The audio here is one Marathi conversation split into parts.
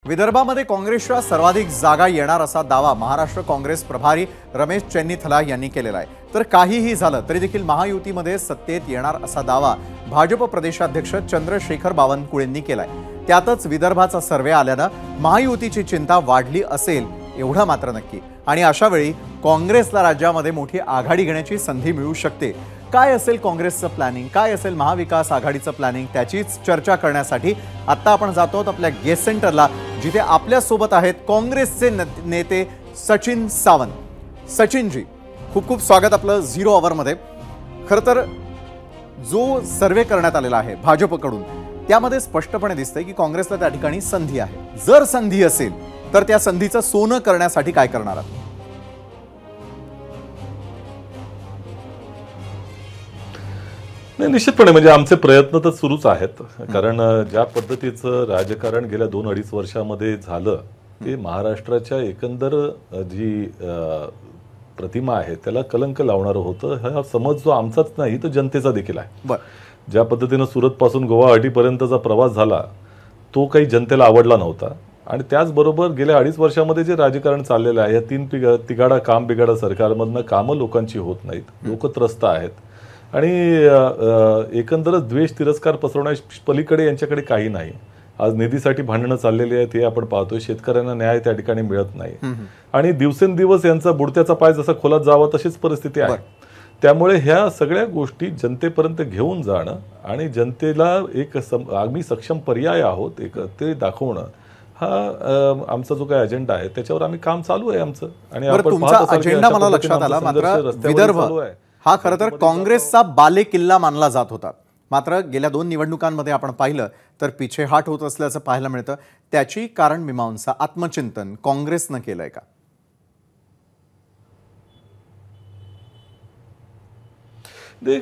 विदर्भामध्ये काँग्रेसच्या सर्वाधिक जागा येणार असा दावा महाराष्ट्र काँग्रेस प्रभारी रमेश चेन्नीथला यांनी केलेला आहे। तर काहीही झालं तरी देखील महायुतीमध्ये सत्तेत येणार असा दावा भाजप प्रदेशाध्यक्ष चंद्रशेखर बावनकुळेंनी केलाय। त्यातच विदर्भाचा सर्वे आल्यानं महायुतीची चिंता वाढली असेल एवढं मात्र नक्की। आणि अशा वेळी काँग्रेसला राज्यामध्ये मोठी आघाडी घेण्याची संधी मिळू शकते। काय असेल काँग्रेसचं प्लॅनिंग, काय असेल महाविकास आघाडीचं प्लॅनिंग, त्याचीच चर्चा करण्यासाठी आता आपण जातो आपल्या गेस्ट सेंटरला, जिथे आपल्या सोबत आहेत काँग्रेसचे नेते सचिन सावंत। सचिनजी, खूप खूप स्वागत आपलं झिरो अवरमध्ये। खरं तर जो सर्वे करण्यात आलेला आहे भाजपकडून त्यामध्ये स्पष्टपणे दिसतंय की काँग्रेसला त्या ठिकाणी संधी आहे। जर संधी असेल तर त्या संधीचं सोनं करण्यासाठी काय करणार आहात? नाही, निश्चितपणे म्हणजे आमचे प्रयत्न तर सुरूच आहेत। कारण ज्या पद्धतीचं राजकारण गेल्या 2-2.5 वर्षामध्ये झालं ते महाराष्ट्राच्या एकंदर जी प्रतिमा आहे त्याला कलंक लावणारं होतं। हा समज जो आमचाच नाही तर जनतेचा देखील आहे। ज्या पद्धतीनं सुरतपासून गुवाहाटीपर्यंतचा प्रवास झाला तो काही जनतेला आवडला नव्हता। आणि त्याचबरोबर गेल्या 2.5 वर्षामध्ये जे राजकारण चाललेलं आहे, या तिगाडा काम बिगाडा सरकारमधनं कामं लोकांची होत नाहीत, लोक त्रस्त आहेत आणि एकंदरच द्वेष तिरस्कार पसरवण्या पलीकडे यांच्याकडे काही नाही। आज निधीसाठी भांडणं चाललेली आहेत हे आपण पाहतोय। शेतकऱ्यांना न्याय त्या ठिकाणी मिळत नाही आणि दिवसेंदिवस यांचा बुडत्याचा पाय जसा खोलात जावा तशीच परिस्थिती आहे। त्यामुळे ह्या सगळ्या गोष्टी जनतेपर्यंत घेऊन जाणं आणि जनतेला एक आम्ही सक्षम पर्याय आहोत एक ते दाखवणं हा आमचा जो काही अजेंडा आहे त्याच्यावर आम्ही काम चालू आहे आमचं। आणि आपण तुमचा अजेंडा मला लक्षात आला, मात्र विदर्भ हा खरं तर काँग्रेसचा बालेकिल्ला मानला जात होता। मात्र गेल्या 2 निवडणुकांमध्ये आपण पाहिलं तर पिछेहाट होत असल्याचं पाहायला मिळतं। त्याची कारण मीमांसा आत्मचिंतन काँग्रेसनं केलंय का?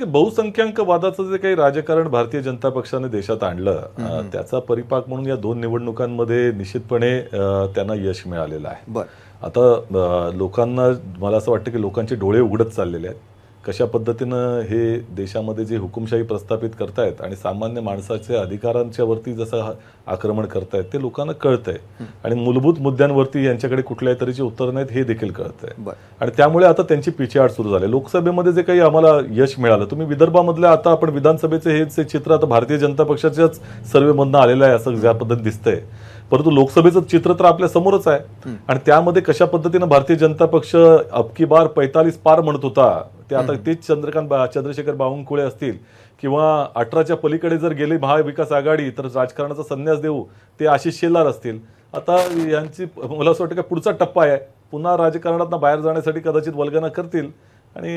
बहुसंख्याक वादाचं जे काही राजकारण भारतीय जनता पक्षाने देशात आणलं त्याचा परिपाक म्हणून या 2 निवडणुकांमध्ये निश्चितपणे त्यांना यश मिळालेलं आहे। आता लोकांना मला असं वाटतं की लोकांचे डोळे उघडत चाललेले आहेत कशा पद्धतीनं हे देशामध्ये जे हुकुमशाही प्रस्थापित करतायत आणि सामान्य माणसाच्या अधिकारांच्या वरती जसं आक्रमण करतायत ते लोकांना कळतंय आणि मूलभूत मुद्द्यांवरती यांच्याकडे कुठल्याही तऱ्हेची उत्तर नाहीत हे देखील कळतंय। आणि त्यामुळे आता त्यांची पिछेहाट सुरू झाली। लोकसभेमध्ये जे काही आम्हाला यश मिळालं, तुम्ही विदर्भामधल्या आता आपण विधानसभेचे हे चित्र आता भारतीय जनता पक्षाच्याच सर्वेमधनं आलेलं आहे असं ज्या पद्धतीने दिसतंय, परंतु लोकसभेचं चित्र तर आपल्या समोरच आहे। आणि त्यामध्ये कशा पद्धतीनं भारतीय जनता पक्ष अबकी बार 45 पार म्हणत होता ते आता तेच चंद्रशेखर बावनकुळे असतील किंवा 18च्या पलीकडे जर गेली महाविकास आघाडी तर राजकारणाचा संन्यास देऊ ते आशिष शेलार असतील। आता यांची मला असं वाटतं की पुढचा टप्पा आहे, पुन्हा राजकारणातून बाहेर जाण्यासाठी कदाचित वल्गना करतील आणि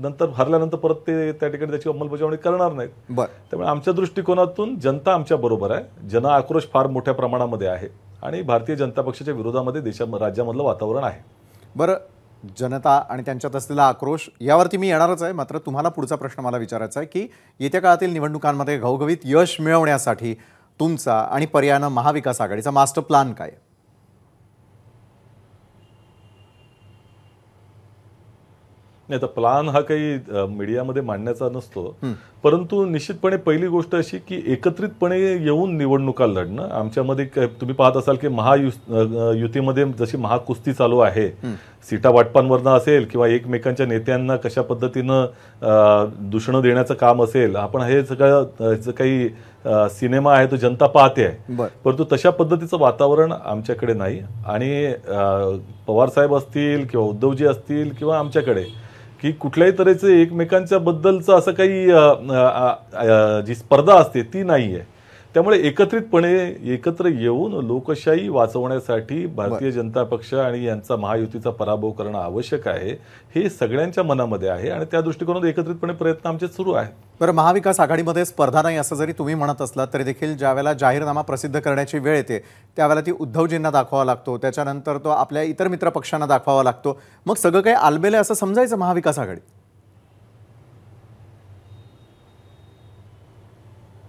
नंतर हरल्यानंतर परत ते त्या ठिकाणी त्याची अंमलबजावणी करणार नाहीत। त्यामुळे आमच्या दृष्टिकोनातून जनता आमच्या बरोबर आहे। जन आक्रोश फार मोठ्या प्रमाणामध्ये आहे आणि भारतीय जनता पक्षाच्या विरोधामध्ये राज्यामधलं वातावरण आहे। बरं, जनता आणि त्यांच्यात असलेला आक्रोश यावरती मी येणारच आहे। मात्र तुम्हाला पुढचा प्रश्न मला विचारायचा आहे की येत्या काळातील निवडणुकांमध्ये घवघवीत यश मिळवण्यासाठी तुमचा आणि पर्यायानं महाविकास आघाडीचा मास्टर प्लॅन काय? नाही, तर प्लान हा काही मीडियामध्ये मांडण्याचा नसतो, परंतु निश्चितपणे पहिली गोष्ट अशी की एकत्रितपणे येऊन निवडणुका लढणं। आमच्यामध्ये तुम्ही पाहत असाल की महायुतीमध्ये जशी महाकुस्ती चालू आहे, सीटा वाटपांवरनं असेल किंवा एकमेकांच्या नेत्यांना कशा पद्धतीनं दूषणं देण्याचं काम असेल, आपण हे सगळं जो काही सिनेमा आहे तो जनता पाहते आहे, परंतु तशा पद्धतीचं वातावरण आमच्याकडे नाही। आणि पवार साहेब असतील किंवा उद्धवजी असतील किंवा आमच्याकडे की कुठल्याही तऱ्हेचं एकमेकांच्या बद्दलचं असं काही जी स्पर्धा असते ती नाही आहे। त्यामुळे एकत्रितपणे एकत्र येऊन लोकशाही वाचवण्यासाठी भारतीय जनता पक्ष आणि यांचा महायुतीचा पराभव करणं आवश्यक आहे हे सगळ्यांच्या मनामध्ये आहे आणि त्या दृष्टिकोनातून एकत्रितपणे प्रयत्न आमचे सुरू आहेत। बरं, महाविकास आघाडीमध्ये स्पर्धा नाही असं जरी तुम्ही म्हणत असलात तरी देखील ज्यावेळेला जाहीरनामा प्रसिद्ध करण्याची वेळ येते त्यावेळेला ती उद्धवजींना दाखवावा लागतो, त्याच्यानंतर तो आपल्या इतर मित्र पक्षांना दाखवावा लागतो, मग सगळं काही आलबेले असं समजायचं महाविकास आघाडी?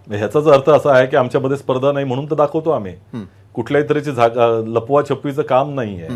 ह्याचाच अर्थ असा आहे की आमच्यामध्ये स्पर्धा नाही म्हणून तर दाखवतो आम्ही। कुठल्याही तऱ्हेची लपवा छपवीचं काम नाहीये।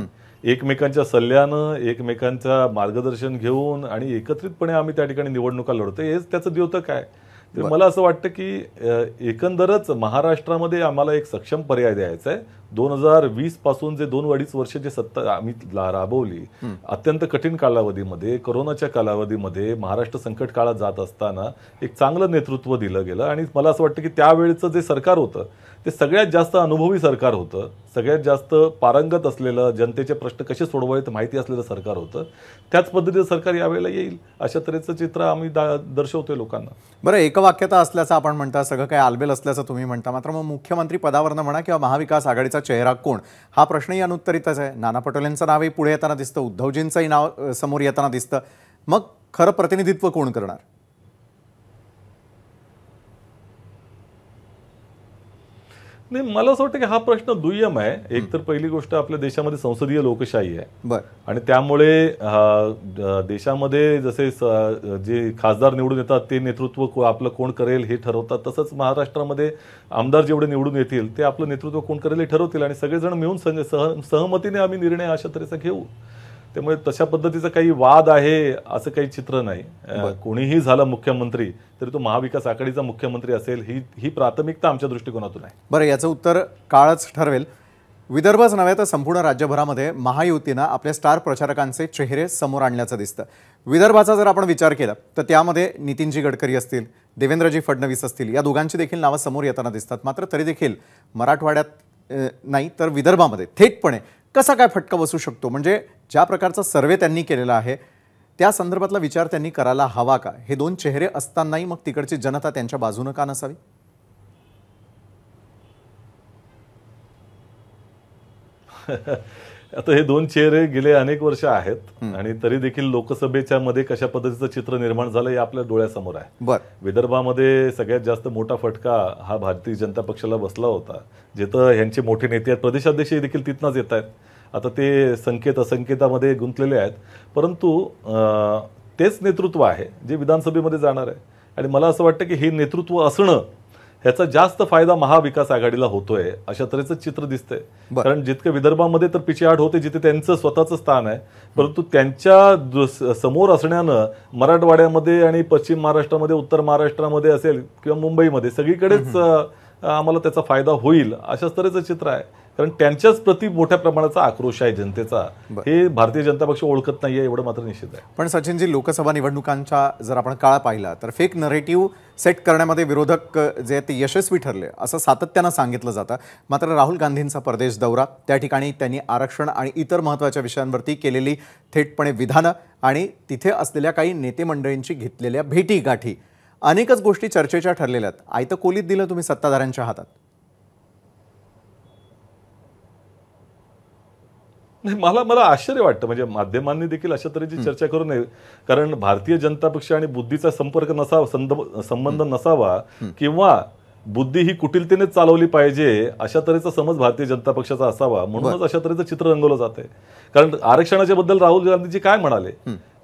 एकमेकांच्या सल्ल्यानं एकमेकांचं मार्गदर्शन घेऊन आणि एकत्रितपणे आम्ही त्या ठिकाणी निवडणुका लढतो, हेच त्याचं द्योतक आहे। मला असं वाटतं की एकंदरच महाराष्ट्रामध्ये आम्हाला एक सक्षम पर्याय द्यायचा आहे। 2020 पासून जे 2-2.5 वर्ष जे सत्ता आम्ही राबवली, अत्यंत कठीण कालावधीमध्ये, कोरोनाच्या कालावधीमध्ये, महाराष्ट्र संकट काळात जात असताना एक चांगलं नेतृत्व दिलं गेलं. आणि मला असं वाटतं की त्यावेळेचं जे सरकार होतं ते सगळ्यात जास्त अनुभवी सरकार होतं, सगळ्यात जास्त पारंगत असलेलं, जनतेचे प्रश्न कसे सोडवायचे माहिती असलेलं सरकार होतं. त्याच पद्धतीचं सरकार यावेळेला येईल अशा तऱ्हेचं चित्र आम्ही दर्शवतोय लोकांना. बरं, एकवाक्यता असल्याचं आपण म्हणता, सगळं काही आलबेल असल्याचं तुम्ही म्हणता, मात्र मग मुख्यमंत्री पदावरनं म्हणा किंवा महाविकास आघाडीचा चेहरा कोण, हा प्रश्नही अनुत्तरितच आहे. नाना पटोलेंचं नावही पुढे येताना दिसतं, उद्धवजींचंही नाव समोर येताना दिसतं. मग खरं प्रतिनिधित्व कोण करणार? नाही, मला असं वाटतं की हा प्रश्न दुय्यम आहे. एक तर पहिली गोष्ट, आपल्या देशामध्ये संसदीय लोकशाही आहे आणि त्यामुळे देशामध्ये जसे जे खासदार निवडून येतात ते नेतृत्व आपलं कोण करेल हे ठरवतात, तसंच महाराष्ट्रामध्ये आमदार जेवढे निवडून येतील ते आपलं नेतृत्व कोण करेल हे ठरवतील आणि सगळेजण मिळून सहमतीने आम्ही निर्णय अशा तऱ्हेचा घेऊ. त्यामुळे तशा पद्धतीचा काही वाद आहे असं काही चित्र नाही. कोणीही झालं मुख्यमंत्री तरी तो महाविकास आघाडीचा मुख्यमंत्री असेल ही प्राथमिकता आमच्या दृष्टिकोनातून आहे. बरं, याचं उत्तर काळच ठरवेल. विदर्भच नव्हे तर संपूर्ण राज्यभरामध्ये महायुतीनं आपल्या स्टार प्रचारकांचे चेहरे समोर आणल्याचं दिसतं. विदर्भाचा जर आपण विचार केला तर त्यामध्ये नितीनजी गडकरी असतील, देवेंद्रजी फडणवीस असतील, या दोघांची देखील नावं समोर येताना दिसतात. मात्र तरी देखील मराठवाड्यात नाही तर विदर्भामध्ये थेटपणे कसा काय फटका बसू शकतो? म्हणजे ज्या प्रकारचा सर्वे त्यांनी केलेला आहे त्या संदर्भातला विचार त्यांनी करायला हवा का? हे दोन चेहरे असतानाही मग तिकडची जनता त्यांच्या बाजूने का नसावी? आता हे दोन चेहरे गेले अनेक वर्ष आहेत आणि तरी देखील लोकसभेच्या मध्ये कशा पद्धतीचं चित्र निर्माण झालं हे आपल्या डोळ्यासमोर आहे. विदर्भामध्ये सगळ्यात जास्त मोठा फटका हा भारतीय जनता पक्षाला बसला होता, जिथं यांचे मोठे नेते आहेत, प्रदेशाध्यक्ष देखील तिथनंच येत आहेत. आता ते संकेत असंकेतामध्ये गुंतलेले आहेत, परंतु तेच नेतृत्व आहे जे विधानसभेमध्ये जाणार आहे. आणि मला असं वाटतं की हे नेतृत्व असणं ह्याचा जास्त फायदा महाविकास आघाडीला होतोय अशा तऱ्हेचं चित्र दिसतंय. कारण जितकं विदर्भामध्ये तर पिछेहाट होते जिथे त्यांचं स्वतःचं स्थान आहे, परंतु त्यांच्या समोर असण्यानं मराठवाड्यामध्ये आणि पश्चिम महाराष्ट्रामध्ये, उत्तर महाराष्ट्रामध्ये असेल किंवा मुंबईमध्ये सगळीकडेच आम्हाला त्याचा फायदा होईल अशाच तऱ्हेचं चित्र आहे. कारण त्यांच्याच प्रति मोठ्या प्रमाणाचा आक्रोश आहे जनतेचा. हे भारतीय जनता पक्ष ओळखत नाहीये एवढं मात्र निश्चित आहे. पण सचिनजी, लोकसभा निवडणुकांचा जर आपण काळ पाहिला तर फेक नरेटिव्ह सेट करण्यामध्ये विरोधक जे ते यशस्वी ठरले असं सातत्यानं सांगितलं जातं. मात्र राहुल गांधींचा परदेश दौरा, त्या ठिकाणी त्यांनी आरक्षण आणि इतर महत्त्वाच्या विषयांवरती केलेली थेटपणे विधानं आणि तिथे असलेल्या काही नेते मंडळींची घेतलेल्या भेटी गाठी, अनेकच गोष्टी चर्चेच्या ठरलेल्या आहेत. आयतं कोलीत दिलं तुम्ही सत्ताधाऱ्यांच्या हातात. मला आश्चर्य वाटतं, म्हणजे माध्यमांनी देखील अशा तऱ्हेची चर्चा करू नये. कारण भारतीय जनता पक्ष आणि बुद्धीचा संबंध नसावा किंवा बुद्धी ही कुटिलतेनेच चालवली पाहिजे अशा तऱ्हेचा समज भारतीय जनता पक्षाचा असावा, म्हणूनच अशा तऱ्हेचं चित्र रंगवलं जात आहे. कारण आरक्षणाच्या बद्दल राहुल गांधीजी काय म्हणाले?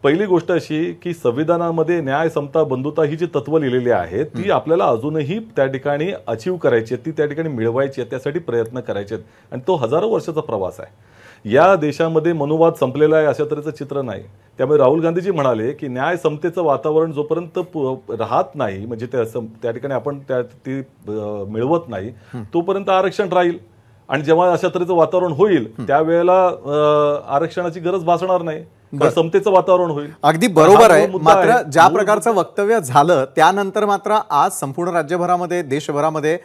पहिली गोष्ट अशी की संविधानामध्ये न्याय, समता, बंधुता ही जी तत्व लिहिलेली आहेत ती आपल्याला अजूनही त्या ठिकाणी अचीव करायची आहेत, ती त्या ठिकाणी मिळवायची आहेत, त्यासाठी प्रयत्न करायचे आहेत. आणि तो हजारो वर्षाचा प्रवास आहे. या देशामध्ये मनुवाद संपलेला आहे अशा तऱ्हेचं चित्र नाही. त्यामुळे राहुल गांधीजी म्हणाले की न्याय समतेचं वातावरण जोपर्यंत राहत नाही, म्हणजे त्या ठिकाणी आपण ती मिळवत नाही तोपर्यंत आरक्षण राहील. आणि जेव्हा अशा तऱ्हेचं वातावरण होईल त्यावेळेला आरक्षणाची गरज भासणार नाही, समतेचं वातावरण होईल. अगदी बरोबर आहे. मात्र ज्या प्रकारचं वक्तव्य झालं त्यानंतर मात्र आज संपूर्ण राज्यभरामध्ये, देशभरामध्ये,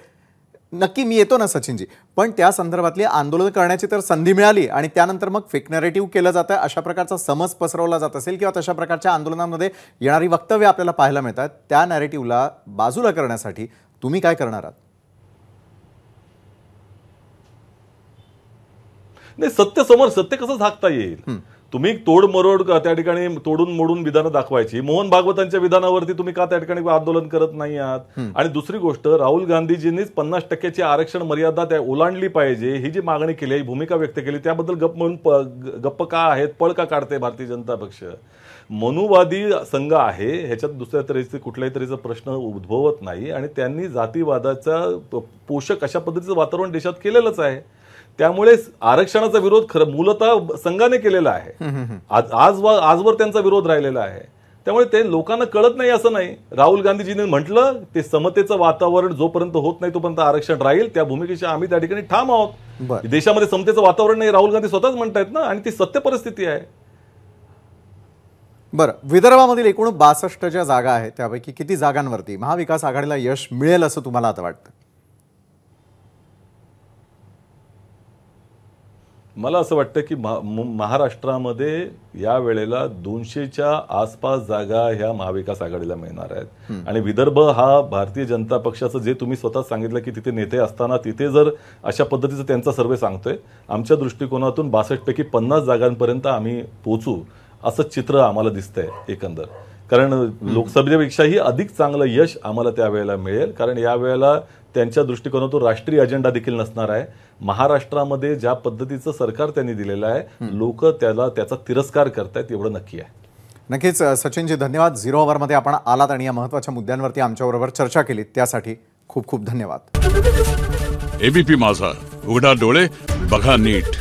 नक्की मी येतो ना सचिनजी, पण त्या संदर्भातली आंदोलन करण्याची तर संधी मिळाली आणि त्यानंतर मग फेक नरेटिव्ह केलं जातं, अशा प्रकारचा समज पसरवला जात असेल किंवा तशा प्रकारच्या आंदोलनांमध्ये येणारी वक्तव्य आपल्याला पाहायला मिळतात, त्या नरेटिव्हला बाजूला करण्यासाठी तुम्ही काय करणार आहात? नाही, सत्य कसं झाकता येईल? तुम्ही तोडमरोड त्या ठिकाणी तोडून मोडून विधानं दाखवायची. मोहन भागवतांच्या विधानावरती तुम्ही का त्या ठिकाणी आंदोलन करत नाही आहात? आणि दुसरी गोष्ट, राहुल गांधीजींनीच 50% आरक्षण मर्यादा त्या ओलांडली पाहिजे ही जी मागणी केली, ही भूमिका व्यक्त केली, त्याबद्दल गप्प का आहेत, पळ का काढते भारतीय जनता पक्ष? मनुवादी संघ आहे, ह्याच्यात दुसऱ्या तऱ्हेचे कुठल्याही तऱ्हेचा प्रश्न उद्भवत नाही. आणि त्यांनी जातीवादाचा पोषक अशा पद्धतीचं वातावरण देशात केलेलंच आहे. त्यामुळे आरक्षणाचा विरोध खरं मूलतः संघाने केलेला आहे, आजवर त्यांचा विरोध राहिलेला आहे. त्यामुळे ते लोकांना कळत नाही असं नाही. राहुल गांधीजींनी म्हटलं ते समतेचं वातावरण जोपर्यंत होत नाही तोपर्यंत आरक्षण राहील. त्या भूमिकेशी आम्ही त्या ठिकाणी ठाम आहोत. देशामध्ये समतेचं वातावरण नाही राहुल गांधी स्वतःच म्हणतायत ना, आणि ती सत्य परिस्थिती आहे. बरं, विदर्भामधील एकूण 62 ज्या जागा आहेत त्यापैकी किती जागांवरती महाविकास आघाडीला यश मिळेल असं तुम्हाला आता वाटतं? मला असं वाटतं की महाराष्ट्रामध्ये या वेळेला 200च्या आसपास जागा ह्या महाविकास आघाडीला मिळणार आहेत. आणि विदर्भ हा भारतीय जनता पक्षाचं, जे तुम्ही स्वतः सांगितलं की तिथे नेते असताना तिथे जर अशा पद्धतीचं त्यांचा सर्वे सांगतोय, आमच्या दृष्टिकोनातून 62 पैकी 50 जागांपर्यंत आम्ही पोहोचू असं चित्र आम्हाला दिसतंय एकंदर. कारण लोकसभेपेक्षाही अधिक चांगलं यश आम्हाला त्यावेळेला मिळेल, कारण यावेळेला त्यांच्या दृष्टिकोनातून राष्ट्रीय अजेंडा देखील नसणार आहे. महाराष्ट्रामध्ये ज्या पद्धतीचं सरकार त्यांनी दिलेलं आहे, लोक त्याचा तिरस्कार करतायत एवढं नक्की आहे. नक्कीच सचिनजी, धन्यवाद. 0 अवरमध्ये आपण आलात आणि या महत्त्वाच्या मुद्द्यांवरती आमच्याबरोबर चर्चा केली, त्यासाठी खूप खूप धन्यवाद. एबीपी माझा, उघडा डोळे बघा नीट.